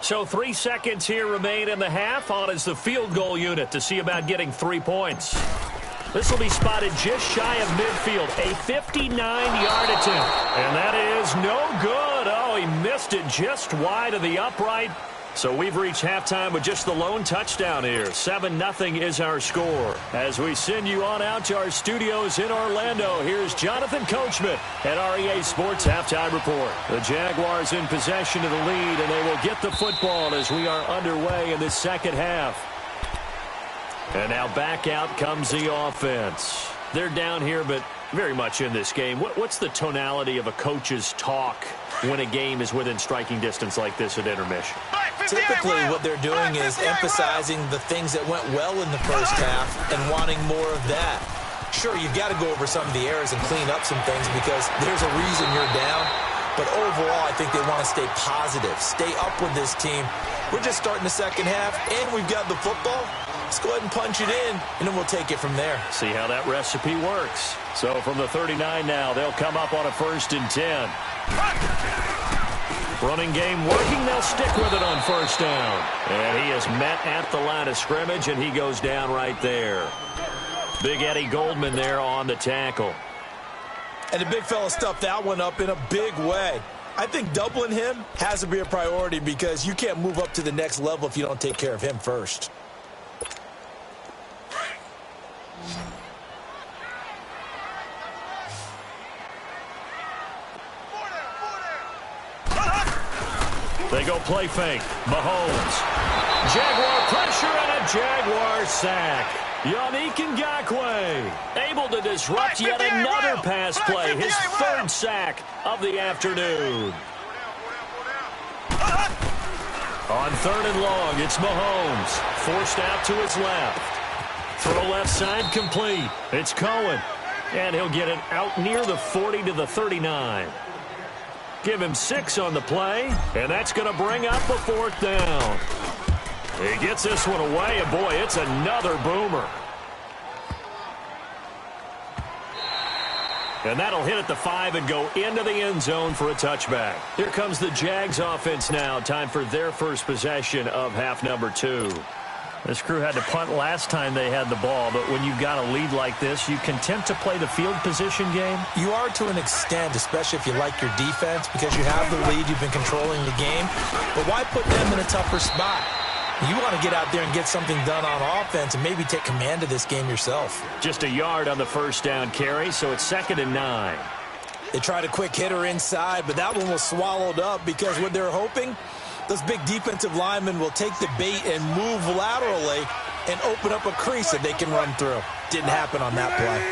So 3 seconds here remain in the half. On is the field goal unit to see about getting 3 points. This will be spotted just shy of midfield, a 59-yard attempt. And that is no good. Oh, he missed it just wide of the upright. So we've reached halftime with just the lone touchdown here. 7-0 is our score. As we send you on out to our studios in Orlando, here's Jonathan Coachman at REA Sports Halftime Report. The Jaguars in possession of the lead, and they will get the football as we are underway in the second half. And now back out comes the offense. They're down here, but very much in this game. What's the tonality of a coach's talk when a game is within striking distance like this at intermission? Typically what they're doing is emphasizing the things that went well in the first half and wanting more of that. Sure, you've got to go over some of the errors and clean up some things because there's a reason you're down. But overall, I think they want to stay positive, stay up with this team. We're just starting the second half, and we've got the football. Let's go ahead and punch it in, and then we'll take it from there. See how that recipe works. So from the 39 now, they'll come up on a 1st and 10. Running game working. They'll stick with it on 1st down. And he is met at the line of scrimmage, and he goes down right there. Big Eddie Goldman there on the tackle. And the big fella stuffed that one up in a big way. I think doubling him has to be a priority because you can't move up to the next level if you don't take care of him first. They go play fake. Mahomes. Jaguar pressure and a Jaguar sack. Yannick Ngakoue able to disrupt yet another pass play. His 3rd sack of the afternoon. On 3rd and long, it's Mahomes. Forced out to his left. Throw left side complete. It's Cohen. And he'll get it out near the 40 to the 39. Give him 6 on the play, and that's going to bring up a 4th down. He gets this one away, and boy, it's another boomer. And that'll hit at the 5 and go into the end zone for a touchback. Here comes the Jags offense now. Time for their first possession of half number 2. This crew had to punt last time they had the ball, but when you've got a lead like this, you can tempt to play the field position game. You are to an extent, especially if you like your defense, because you have the lead, you've been controlling the game. But why put them in a tougher spot? You want to get out there and get something done on offense and maybe take command of this game yourself. Just a yard on the 1st down carry, so it's 2nd and 9. They tried a quick hitter inside, but that one was swallowed up because what they're hoping, those big defensive linemen will take the bait and move laterally and open up a crease that they can run through. Didn't happen on that play.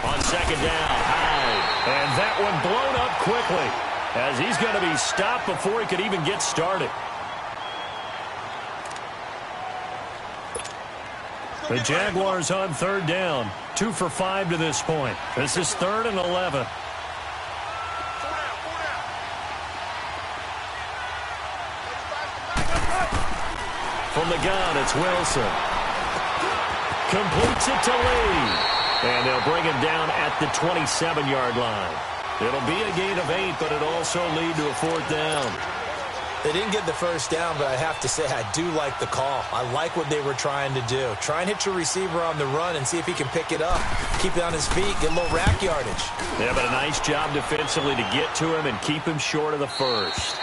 On 2nd down, Hyde. And that one blown up quickly as he's going to be stopped before he could even get started. The Jaguars on 3rd down. 2 for 5 to this point. This is 3rd and 11. From the gun, it's Wilson. Completes it to Lee. And they'll bring him down at the 27-yard line. It'll be a gain of 8, but it'll also lead to a 4th down. They didn't get the 1st down, but I have to say I do like the call. I like what they were trying to do. Try and hit your receiver on the run and see if he can pick it up. Keep it on his feet, get a little rack yardage. Yeah, but a nice job defensively to get to him and keep him short of the 1st.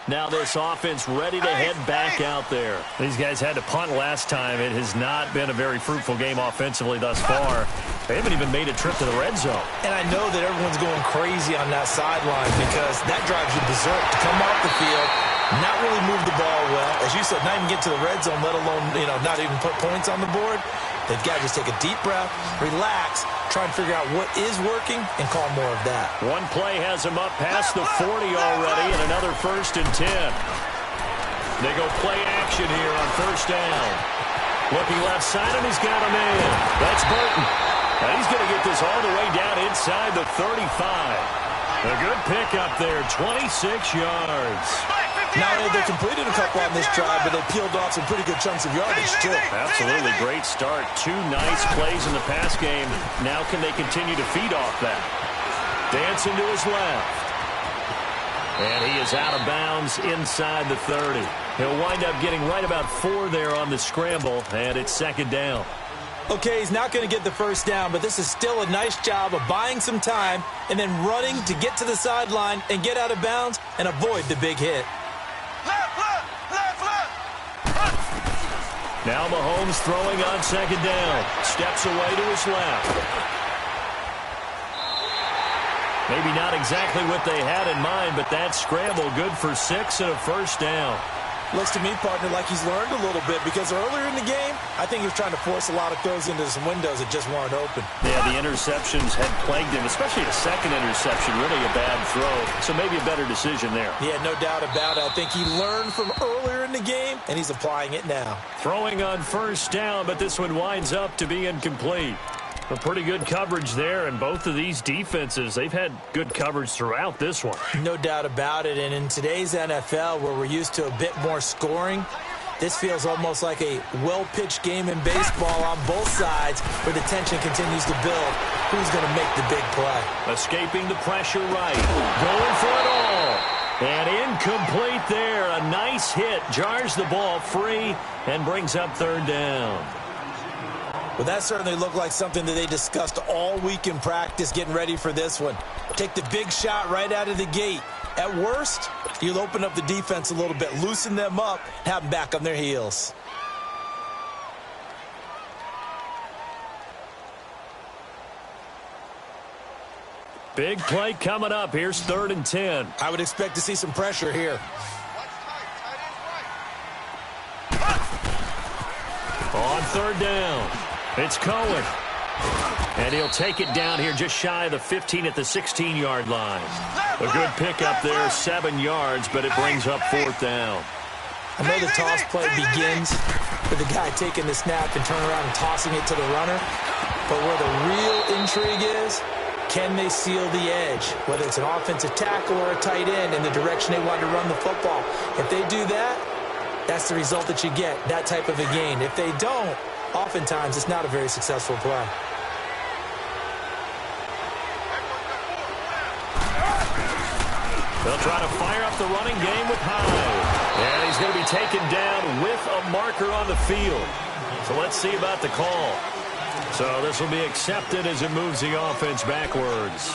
Now this offense ready to head back out there. These guys had to punt last time. It has not been a very fruitful game offensively thus far. They haven't even made a trip to the red zone. And I know that everyone's going crazy on that sideline because that drives you berserk to come off the field, not really move the ball well. As you said, not even get to the red zone, let alone, not even put points on the board. They've got to just take a deep breath, relax, try and figure out what is working, and call more of that. One play has him up past the 40 already, and another 1st and 10. They go play action here on 1st down. Looking left side, and he's got a man. That's Burton. And he's going to get this all the way down inside the 35. A good pickup there, 26 yards. Not only they completed a couple on this drive, but they peeled off some pretty good chunks of yardage, too. Absolutely great start. 2 nice plays in the pass game. Now can they continue to feed off that? Dancing to his left. And he is out of bounds inside the 30. He'll wind up getting right about 4 there on the scramble, and it's second down. Okay, he's not going to get the first down, but this is still a nice job of buying some time and then running to get to the sideline and get out of bounds and avoid the big hit. Now Mahomes throwing on second down. Steps away to his left. Maybe not exactly what they had in mind, but that scramble good for 6 and a first down. Looks to me, partner, like he's learned a little bit because earlier in the game, I think he was trying to force a lot of throws into some windows that just weren't open. Yeah, the interceptions had plagued him, especially a second interception, really a bad throw. So maybe a better decision there. Yeah, no doubt about it. I think he learned from earlier in the game, and he's applying it now. Throwing on first down, but this one winds up to be incomplete. A pretty good coverage there, and both of these defenses, they've had good coverage throughout this one. No doubt about it, and in today's NFL, where we're used to a bit more scoring, this feels almost like a well-pitched game in baseball on both sides where the tension continues to build. Who's going to make the big play? Escaping the pressure right. Going for it all. And incomplete there. A nice hit. Jars the ball free and brings up third down. Well, that certainly looked like something that they discussed all week in practice getting ready for this one. Take the big shot right out of the gate. At worst, you'll open up the defense a little bit, loosen them up, have them back on their heels. Big play coming up. Here's 3rd and 10. I would expect to see some pressure here. On 3rd down. It's Cohen. And he'll take it down here just shy of the 15 at the 16-yard line. A good pickup there, 7 yards, but it brings up 4th down. I know the toss play begins with the guy taking the snap and turning around and tossing it to the runner. But where the real intrigue is, can they seal the edge? Whether it's an offensive tackle or a tight end in the direction they want to run the football. If they do that, that's the result that you get, that type of a gain. If they don't, oftentimes it's not a very successful play. They'll try to fire up the running game with Hyde. And he's going to be taken down with a marker on the field. So let's see about the call. So this will be accepted as it moves the offense backwards.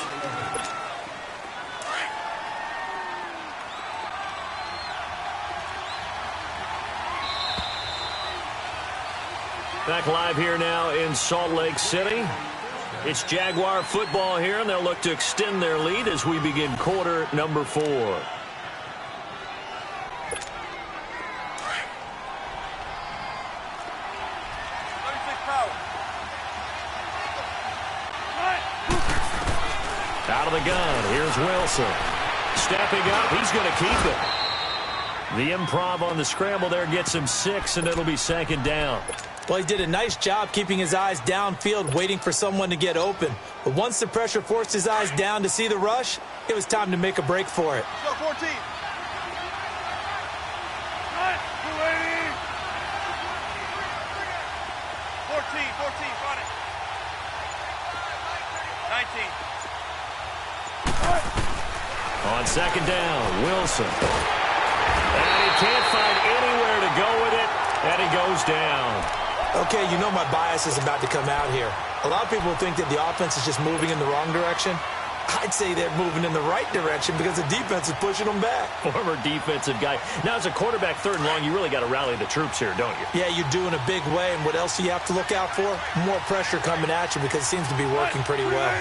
Back live here now in Salt Lake City. It's Jaguar football here, and they'll look to extend their lead as we begin quarter number 4. Out of the gun, here's Wilson. Stepping up, he's going to keep it. The improv on the scramble there gets him 6, and it'll be second down. Well, he did a nice job keeping his eyes downfield, waiting for someone to get open. But once the pressure forced his eyes down to see the rush, it was time to make a break for it. Go, 14. 14, run it. 19. On second down, Wilson. And he can't find anywhere to go with it, and he goes down. Okay, you know my bias is about to come out here. A lot of people think that the offense is just moving in the wrong direction. I'd say they're moving in the right direction because the defense is pushing them back. Former defensive guy. Now, as a quarterback, 3rd and long, you really got to rally the troops here, don't you? Yeah, you do in a big way. And what else do you have to look out for? More pressure coming at you because it seems to be working pretty well.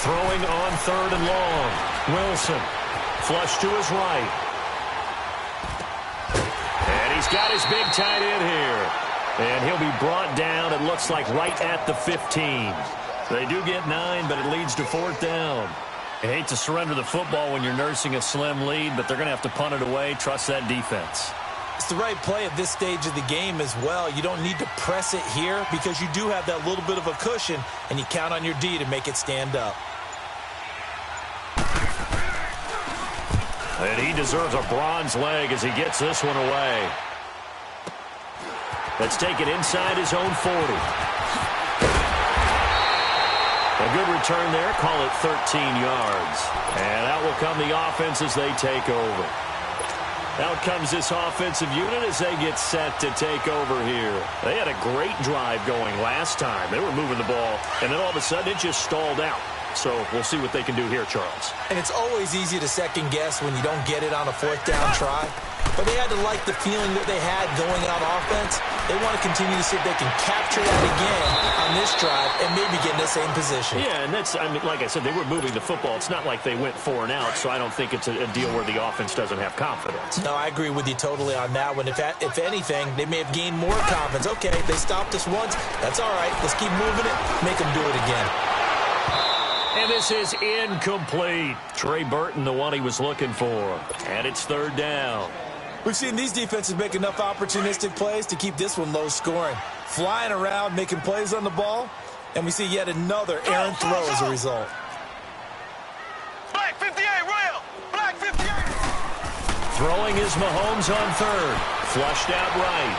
Throwing on 3rd and long. Wilson. Flush to his right. And he's got his big tight end here. And he'll be brought down, it looks like, right at the 15. They do get 9, but it leads to 4th down. You hate to surrender the football when you're nursing a slim lead, but they're going to have to punt it away. Trust that defense. It's the right play at this stage of the game as well. You don't need to press it here because you do have that little bit of a cushion, and you count on your D to make it stand up. And he deserves a bronze leg as he gets this one away. Let's take it inside his own 40. A good return there. Call it 13 yards. And out will come the offense as they take over. Out comes this offensive unit as they get set to take over here. They had a great drive going last time. They were moving the ball, and then all of a sudden it just stalled out. So we'll see what they can do here, Charles. And it's always easy to second guess when you don't get it on a fourth down try. But they had to like the feeling that they had going on offense. They want to continue to see if they can capture that again on this drive and maybe get in the same position. Yeah, and that's, I mean, like I said, they were moving the football. It's not like they went 4 and out, so I don't think it's a deal where the offense doesn't have confidence. No, I agree with you totally on that one. If anything, they may have gained more confidence. Okay, they stopped us once. That's all right. Let's keep moving it. Make them do it again. And this is incomplete. Trey Burton, the one he was looking for. And it's 3rd down. We've seen these defenses make enough opportunistic plays to keep this one low scoring. Flying around, making plays on the ball, and we see yet another errant throw as a result. Black 58, Royal! Black 58! Throwing is Mahomes on 3rd. Flushed out right.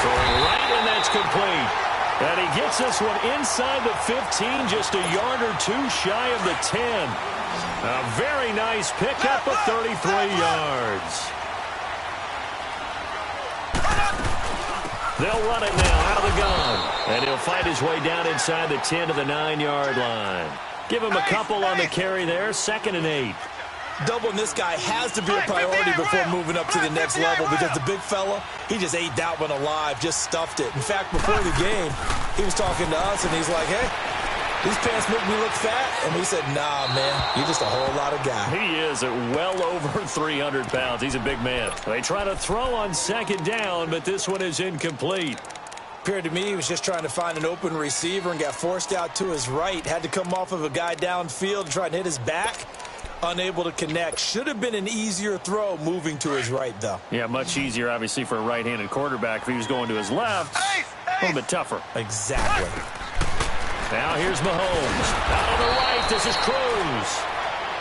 Throwing right, and that's complete. And he gets this one inside the 15, just a yard or 2 shy of the 10. A very nice pickup of 33 yards. They'll run it now out of the gun. And he'll fight his way down inside the 10 to the 9-yard line. Give him a couple on the carry there, 2nd and 8. Doubling this guy has to be a priority before moving up to the next level because the big fella, he just ate that one alive, just stuffed it. In fact, before the game, he was talking to us, and he's like, hey, these pants make me look fat. And we said, nah, man, you're just a whole lot of guy. He is at well over 300 pounds. He's a big man. They try to throw on 2nd down, but this one is incomplete. Appeared to me he was just trying to find an open receiver and got forced out to his right. Had to come off of a guy downfield and try and hit his back. Unable to connect. Should have been an easier throw moving to his right, though. Yeah, much easier, obviously, for a right-handed quarterback. If he was going to his left, a little bit tougher. Exactly. Now here's Mahomes. Out on the right, this is Cruz.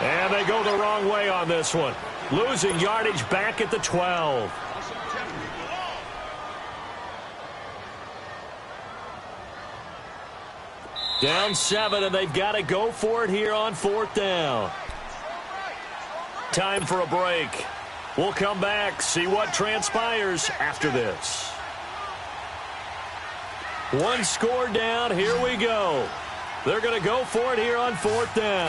And they go the wrong way on this one. Losing yardage back at the 12. Down 7, and they've got to go for it here on 4th down. Time for a break. We'll come back, see what transpires after this. 1 score down, here we go. They're going to go for it here on 4th down.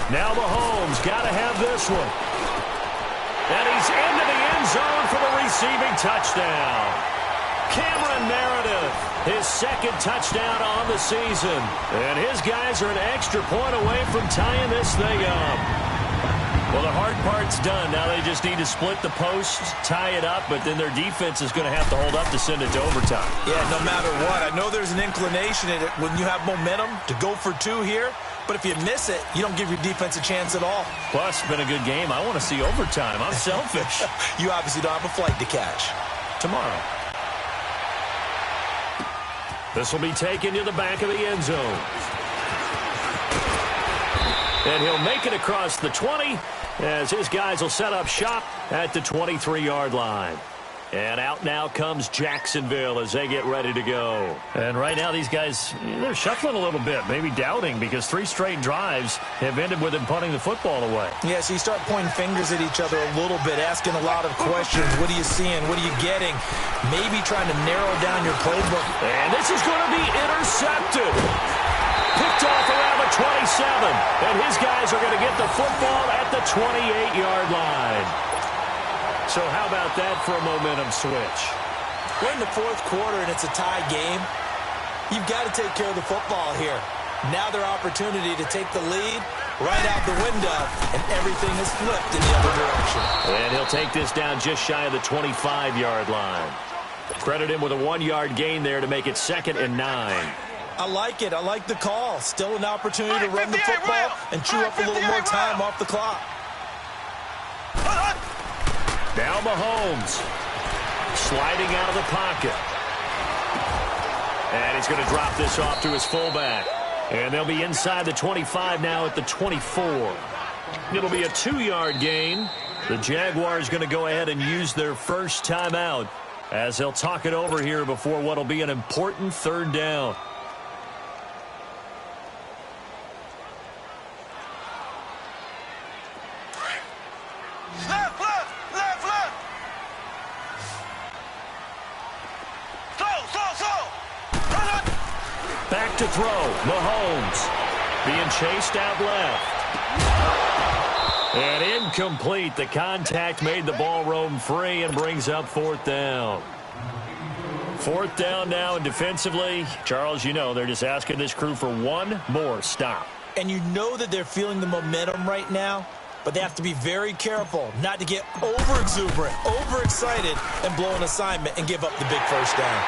Now Mahomes got to have this one. And he's into the end zone for the receiving touchdown. Cameron Meredith, his 2nd touchdown on the season. And his guys are an extra point away from tying this thing up. Well, the hard part's done. Now they just need to split the post, tie it up, but then their defense is going to have to hold up to send it to overtime. Yeah, no matter what. I know there's an inclination in it when you have momentum to go for 2 here, but if you miss it, you don't give your defense a chance at all. Plus, it's been a good game. I want to see overtime. I'm selfish. You obviously don't have a flight to catch. Tomorrow. This will be taken to the back of the end zone. And he'll make it across the 20 as his guys will set up shop at the 23-yard line. And out now comes Jacksonville as they get ready to go. And right now these guys, they're shuffling a little bit, maybe doubting, because 3 straight drives have ended with them punting the football away. Yeah, so you start pointing fingers at each other a little bit, asking a lot of questions. What are you seeing? What are you getting? Maybe trying to narrow down your playbook. And this is going to be intercepted. Picked off around the 27. And his guys are going to get the football at the 28-yard line. So how about that for a momentum switch? We're in the 4th quarter and it's a tie game. You've got to take care of the football here. Now their opportunity to take the lead right out the window, and everything is flipped in the other direction. And he'll take this down just shy of the 25-yard line. Credit him with a 1-yard gain there to make it 2nd and 9. I like it. I like the call. Still an opportunity to run the football and chew up a little more time off the clock. Now Mahomes sliding out of the pocket. And he's going to drop this off to his fullback. And they'll be inside the 25 now at the 24. It'll be a 2-yard gain. The Jaguars going to go ahead and use their first timeout as they'll talk it over here before what will be an important third down. Back to throw. Mahomes being chased out left. And incomplete. The contact made the ball roam free and brings up fourth down. Fourth down now, and defensively, Charles, you know, they're just asking this crew for one more stop. And you know that they're feeling the momentum right now, but they have to be very careful not to get over-exuberant, overexcited, and blow an assignment and give up the big first down.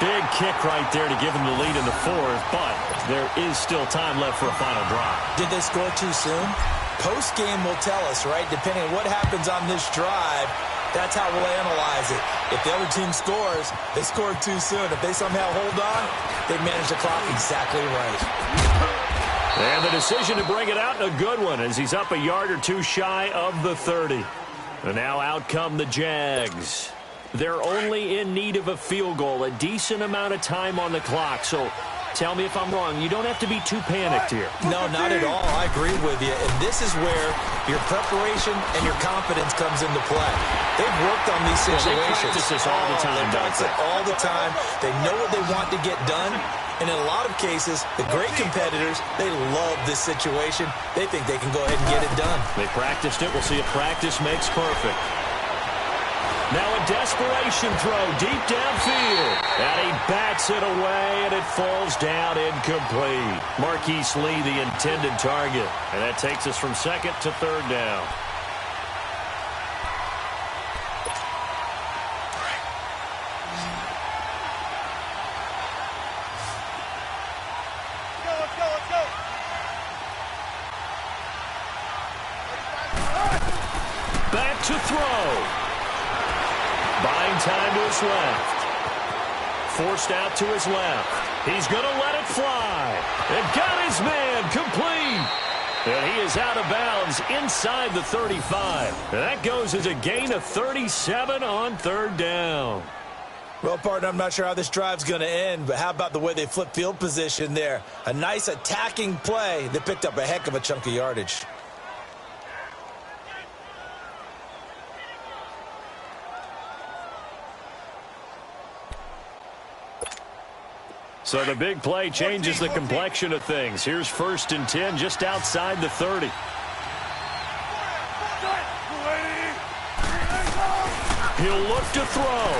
Big kick right there to give them the lead in the fourth, but there is still time left for a final drive. Did they score too soon? Post-game will tell us, right? Depending on what happens on this drive, that's how we'll analyze it. If the other team scores, they scored too soon. If they somehow hold on, they manage the clock exactly right. And the decision to bring it out, a good one, as he's up a yard or two shy of the 30. And now out come the Jags. They're only in need of a field goal, a decent amount of time on the clock. So tell me if I'm wrong. You don't have to be too panicked here. No, not at all. I agree with you. And this is where your preparation and your confidence comes into play. They've worked on these situations. They practice this all the time. They practice it all the time. They know what they want to get done. And in a lot of cases, the great competitors, they love this situation. They think they can go ahead and get it done. They practiced it. We'll see if practice makes perfect. Now a desperation throw deep downfield. And he bats it away, and it falls down incomplete. Marquise Lee, the intended target. And that takes us from second to third down. Back to throw. Buying time to his left. Forced out to his left. He's going to let it fly. And got his man complete. And he is out of bounds inside the 35. And that goes as a gain of 37 on third down. Well, partner, I'm not sure how this drive's going to end, but how about the way they flip field position there? A nice attacking play that picked up a heck of a chunk of yardage. So the big play changes the complexion of things. Here's 1st and 10 just outside the 30. He'll look to throw.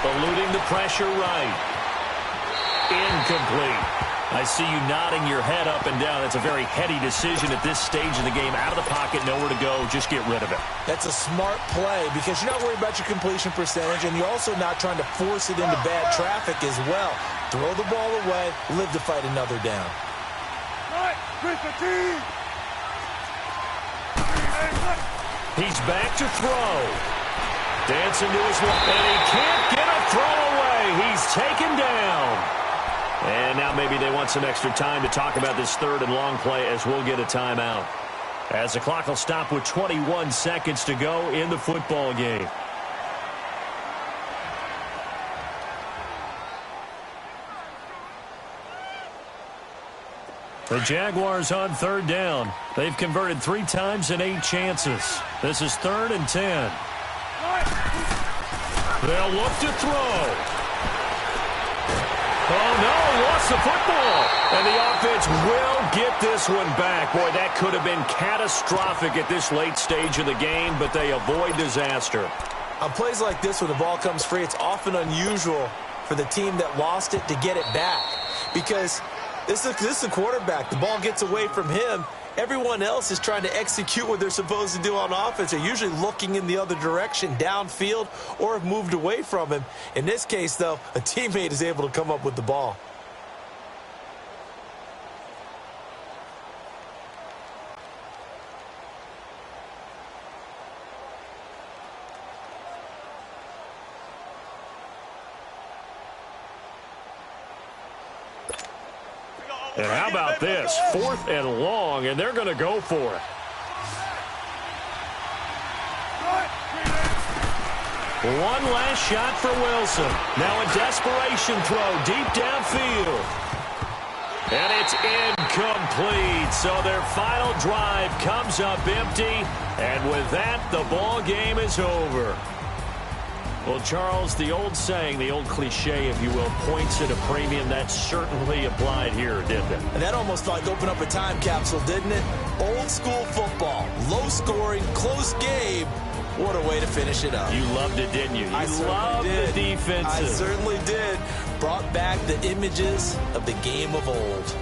Eluding the pressure right. Incomplete. I see you nodding your head up and down. That's a very heady decision at this stage of the game. Out of the pocket, nowhere to go. Just get rid of it. That's a smart play because you're not worried about your completion percentage, and you're also not trying to force it into bad traffic as well. Throw the ball away, live to fight another down. He's back to throw. Dancing to his left, and he can't get a throw away. He's taken down. And now maybe they want some extra time to talk about this third and long play as we'll get a timeout. As the clock will stop with 21 seconds to go in the football game. The Jaguars on third down. They've converted 3 times in 8 chances. This is 3rd and 10. They'll look to throw. Oh, no, lost the football. And the offense will get this one back. Boy, that could have been catastrophic at this late stage of the game, but they avoid disaster. On plays like this where the ball comes free, it's often unusual for the team that lost it to get it back. Because this is a quarterback. The ball gets away from him. Everyone else is trying to execute what they're supposed to do on offense. They're usually looking in the other direction, downfield, or have moved away from him. In this case, though, a teammate is able to come up with the ball. And how about this? 4th and long, and they're going to go for it. One last shot for Wilson. Now a desperation throw deep downfield. And it's incomplete. So their final drive comes up empty. And with that, the ball game is over. Well, Charles, the old saying, the old cliche, if you will, points at a premium, that certainly applied here, didn't it? And that almost like opened up a time capsule, didn't it? Old school football, low scoring, close game. What a way to finish it up. You loved it, didn't you? I loved the defense. I certainly did. Brought back the images of the game of old.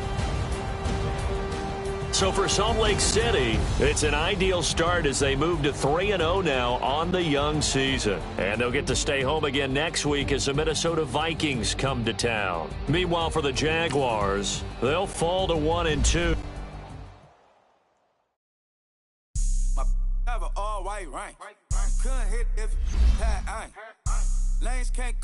So for Salt Lake City, it's an ideal start as they move to 3-0 now on the young season. And they'll get to stay home again next week as the Minnesota Vikings come to town. Meanwhile, for the Jaguars, they'll fall to 1-2. Have an all-white rank. Couldn't hit if lanes can't